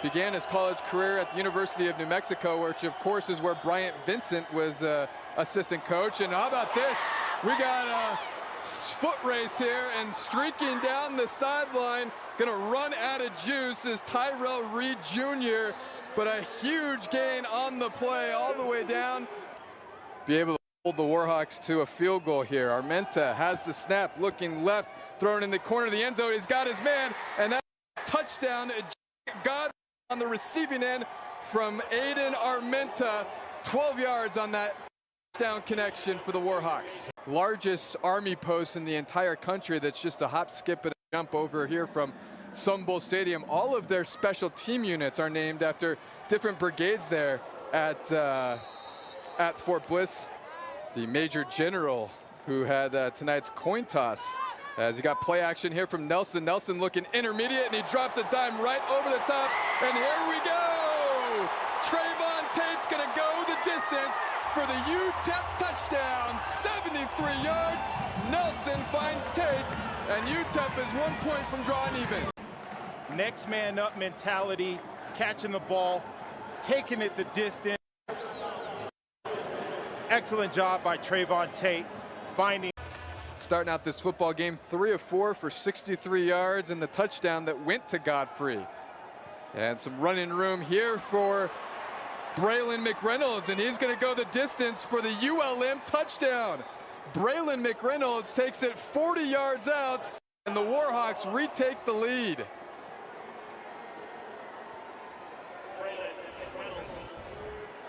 began his college career at the University of New Mexico, which of course is where Bryant Vincent was assistant coach. And how about this? We got a foot race here, and streaking down the sideline, gonna run out of juice is Tyrell Reed Jr., but a huge gain on the play all the way down. Be able to hold the Warhawks to a field goal here. Armenta has the snap, looking left, thrown in the corner of the end zone. He's got his man, and that touchdown got on the receiving end from Aiden Armenta. 12 yards on that touchdown connection for the Warhawks. Largest Army post in the entire country that's just a hop, skip, and a jump over here from Sun Bowl Stadium. All of their special team units are named after different brigades there at Fort Bliss. The Major General who had tonight's coin toss, as you got play action here from Nelson. Nelson looking intermediate, and he drops a dime right over the top, and here we go! Trayvon Tate's gonna go the distance for the UTEP touchdown, 73 yards. Nelson finds Tate, and UTEP is 1 point from drawing even. Next man up mentality, catching the ball, taking it the distance. Excellent job by Trayvon Tate, finding. Starting out this football game, 3 of 4 for 63 yards, and the touchdown that went to Godfrey. And some running room here for Braylon McReynolds, and he's going to go the distance for the ULM touchdown. Braylon McReynolds takes it 40 yards out, and the Warhawks retake the lead.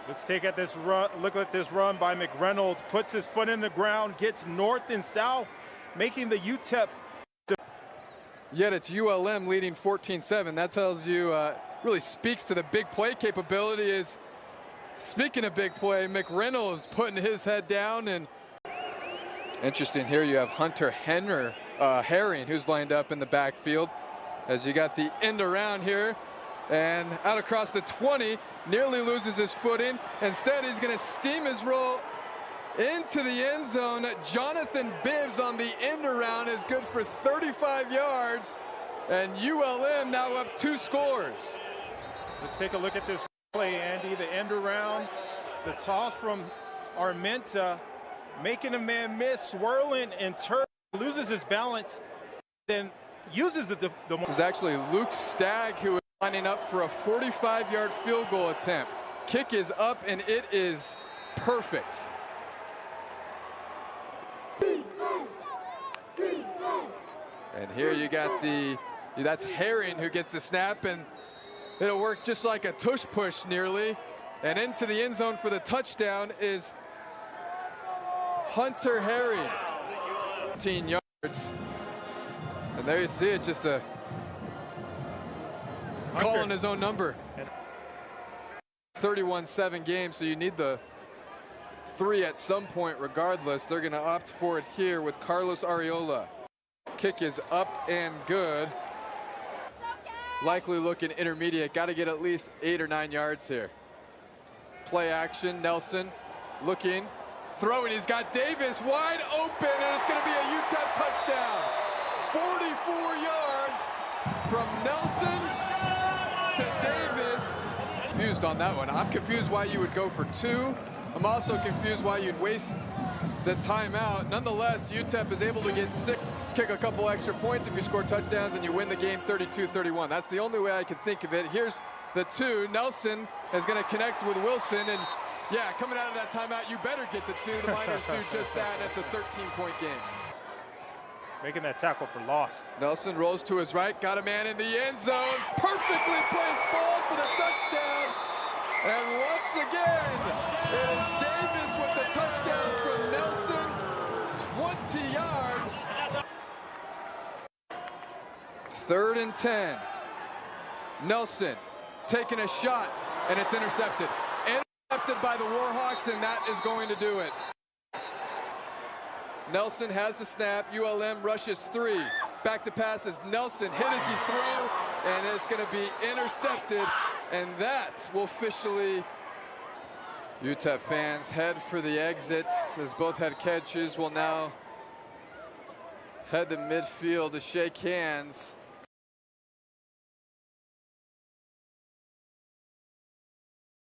Let's take at this run. Look at this run by McReynolds. Puts his foot in the ground, gets north and south, making the UTEP. Yet it's ULM leading 14-7. That tells you, really speaks to the big play capability. Is speaking of big play, McReynolds putting his head down. And interesting here, you have Hunter Herring, who's lined up in the backfield, as you got the end around here. And out across the 20, nearly loses his footing. Instead, he's going to steam his roll into the end zone. Jonathan Bibbs on the end around is good for 35 yards. And ULM now up 2 scores. Let's take a look at this play, Andy. The end around, the toss from Armenta, making a man miss, swirling and turn, loses his balance, then uses the This is actually Luke Stagg, who is lining up for a 45-yard field goal attempt. Kick is up, and it is perfect. And here you got that's Herring who gets the snap, and it'll work just like a tush push nearly. And into the end zone for the touchdown is Hunter Herring. 15 yards. And there you see it, just a calling his own number. 31-7 game, so you need the 3 at some point regardless. They're going to opt for it here with Carlos Arreola. Kick is up and good. Likely looking intermediate. Got to get at least 8 or 9 yards here. Play action, Nelson looking, throwing. He's got Davis wide open, and it's going to be a UTEP touchdown. 44 yards from Nelson to Davis. Confused on that one. I'm confused why you would go for 2. I'm also confused why you'd waste the timeout. Nonetheless, UTEP is able to get 6, kick a couple extra points if you score touchdowns, and you win the game 32-31. That's the only way I can think of it. Here's the 2. Nelson is going to connect with Wilson, and yeah, coming out of that timeout, you better get the 2. The Miners do just that. That's a 13-point game. Making that tackle for loss. Nelson rolls to his right, got a man in the end zone. Perfectly placed ball for the touchdown. And once again, it is Davis with the touchdown from Nelson. 20 yards. 3rd and 10. Nelson taking a shot, and it's intercepted. Intercepted by the Warhawks, and that is going to do it. Nelson has the snap. ULM rushes 3. Back to pass as Nelson hit as he throw, and it's going to be intercepted. And that will officially. UTEP fans head for the exits as both head coaches will now head to midfield to shake hands.